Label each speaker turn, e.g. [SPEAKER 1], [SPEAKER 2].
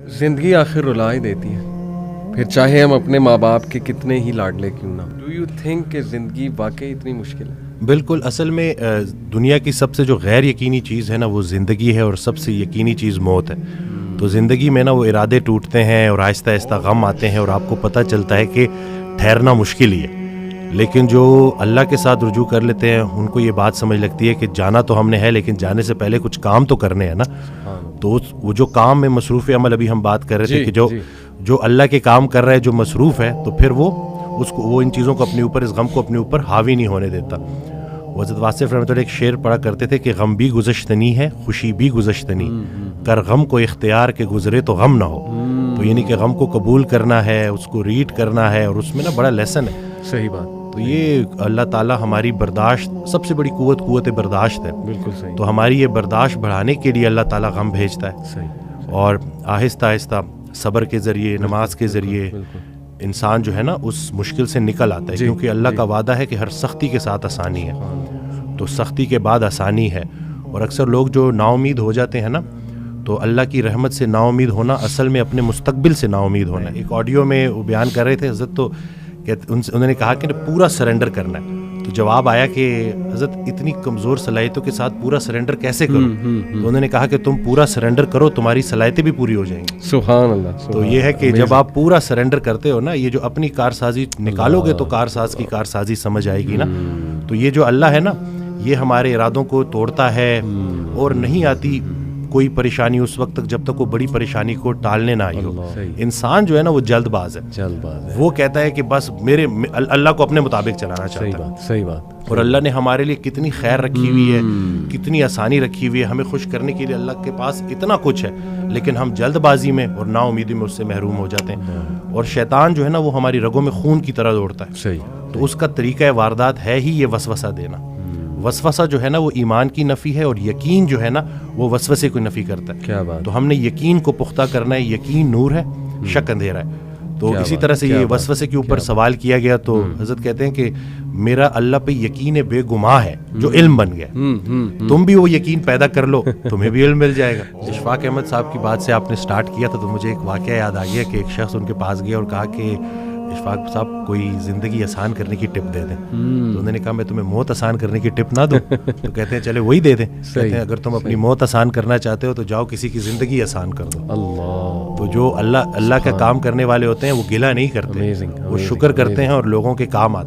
[SPEAKER 1] زندگی آخر رلا ہی دیتی ہے، پھر چاہے ہم اپنے ماں باپ کے کتنے ہی لاڈلے کیوں نہ. ڈو یو تھنک کہ زندگی واقعی اتنی مشکل ہے؟
[SPEAKER 2] بالکل. اصل میں دنیا کی سب سے جو غیر یقینی چیز ہے نا وہ زندگی ہے، اور سب سے یقینی چیز موت ہے. تو زندگی میں نا وہ ارادے ٹوٹتے ہیں اور آہستہ آہستہ غم آتے ہیں اور آپ کو پتہ چلتا ہے کہ ٹھہرنا مشکل ہی ہے. لیکن جو اللہ کے ساتھ رجوع کر لیتے ہیں ان کو یہ بات سمجھ لگتی ہے کہ جانا تو ہم نے ہے، لیکن جانے سے پہلے کچھ کام تو کرنے ہیں نا. تو وہ جو کام میں مصروف عمل، ابھی ہم بات کر رہے تھے کہ جو اللہ کے کام کر رہا ہے، جو مصروف ہے، تو پھر وہ ان چیزوں کو اپنے اوپر، اس غم کو اپنے اوپر حاوی نہیں ہونے دیتا. حضرت واصف رحمۃ اللہ ایک شعر پڑھا کرتے تھے کہ غم بھی گزشتنی ہے، خوشی بھی گزشتنی، کر غم کو اختیار کے گزرے تو غم نہ ہو. تو یعنی کہ غم کو قبول کرنا ہے، اس کو ریڈ کرنا ہے، اور اس میں نا بڑا لیسن ہے.
[SPEAKER 1] صحیح بات.
[SPEAKER 2] تو یہ اللہ تعالیٰ ہماری برداشت، سب سے بڑی قوت برداشت ہے.
[SPEAKER 1] بالکل صحیح.
[SPEAKER 2] تو ہماری یہ برداشت بڑھانے کے لیے اللہ تعالیٰ غم بھیجتا ہے.
[SPEAKER 1] صحیح.
[SPEAKER 2] اور آہستہ آہستہ صبر کے ذریعے، نماز کے ذریعے انسان جو ہے نا اس مشکل سے نکل آتا ہے. کیونکہ اللہ کا وعدہ ہے کہ ہر سختی کے ساتھ آسانی ہے، تو سختی کے بعد آسانی ہے. اور اکثر لوگ جو نا امید ہو جاتے ہیں نا، تو اللہ کی رحمت سے نا امید ہونا اصل میں اپنے مستقبل سے نا امید ہونا ہے. ایک آڈیو میں وہ بیان کر رہے تھے حضرت، تو انہوں نے کہا کہ پورا سرنڈر کرنا ہے. تو جواب آیا کہ حضرت اتنی کمزور صلاحیتوں کے ساتھ پورا سرنڈر کیسے کرو؟ تو انہوں نے کہا کہ تم پورا سرنڈر کرو، تمہاری صلاحیتیں بھی پوری ہو جائیں گی.
[SPEAKER 1] سبحان اللہ.
[SPEAKER 2] تو یہ ہے کہ جب آپ پورا سرنڈر کرتے ہو نا، یہ جو اپنی کارسازی نکالو گے تو کارساز کی کارسازی سمجھ آئے گی نا. تو یہ جو اللہ ہے نا، یہ ہمارے ارادوں کو توڑتا ہے، اور نہیں آتی کوئی پریشانی اس وقت تک جب تک وہ بڑی پریشانی کو ٹالنے نہ آئی ہو. انسان جو ہے نا وہ جلد باز ہے. وہ کہتا ہے کہ بس میرے اللہ کو اپنے مطابق چلانا چاہتا ہے.
[SPEAKER 1] صحیح بات.
[SPEAKER 2] اور اللہ نے ہمارے لیے کتنی خیر رکھی ہوئی ہے، کتنی آسانی رکھی ہوئی ہے. ہمیں خوش کرنے کے لیے اللہ کے پاس اتنا کچھ ہے، لیکن ہم جلد بازی میں اور نا امیدی میں اس سے محروم ہو جاتے ہیں. اور شیطان جو ہے نا وہ ہماری رگوں میں خون کی طرح دوڑتا ہے.
[SPEAKER 1] صحیح.
[SPEAKER 2] تو اس کا طریقہ واردات ہے ہی یہ وسوسہ دینا. وسوسہ جو ہے نا وہ ایمان کی نفی ہے، اور یقین جو ہے نا وہ وسوسے کو نفی کرتا ہے.
[SPEAKER 1] کیا بات.
[SPEAKER 2] تو ہم نے یقین کو پختہ کرنا ہے. یقین نور ہے، شک اندھیرا ہے. تو اسی طرح سے یہ وسوسے کے اوپر سوال کیا گیا، تو حضرت کہتے ہیں کہ میرا اللہ پہ یقین بے گماں ہے جو علم بن گیا. تم بھی وہ یقین پیدا کر لو، تمہیں بھی علم مل جائے گا. اشفاق احمد صاحب کی بات سے آپ نے سٹارٹ کیا تھا، تو مجھے ایک واقعہ یاد آ گیا کہ ایک شخص ان کے پاس گیا اور کہا کہ اشفاق صاحب کوئی زندگی آسان کرنے کی ٹپ دے دیں. تو انہوں نے کہا میں تمہیں موت آسان کرنے کی ٹپ نہ دوں. تو کہتے ہیں چلے وہی دے دیں. کہتے ہیں اگر تم اپنی موت آسان کرنا چاہتے ہو تو جاؤ کسی کی زندگی آسان کر دو.
[SPEAKER 1] اللہ.
[SPEAKER 2] تو جو اللہ کا کام کرنے والے ہوتے ہیں وہ گلہ نہیں کرتے، وہ شکر کرتے ہیں اور لوگوں کے کام آتے ہیں.